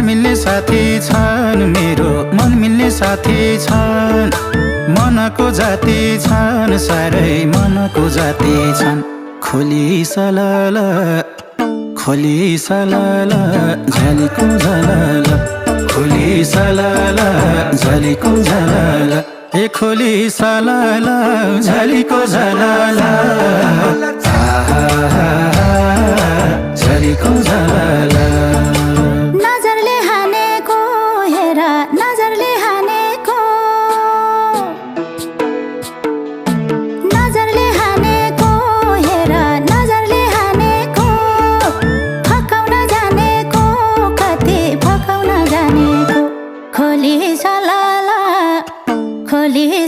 मिल्ने साथी छन्, मेरो मन मिल्ने साथी छन्। मनको जाति छन्, साह्रै मनको जाति छन्। खोली सलाल खोली सलाल झलीको झलाल, खोली सलाल झलीको झलाल, ए खोली सलाल झलीको झलाल, झलीको झलाल। नजरले हानेको हेर, नजरले हानेको, नजरले हानेको हेर, नजरले हानेको, फकाउन जानेको, कति फकाउन जानेको। खोली सलाल खोली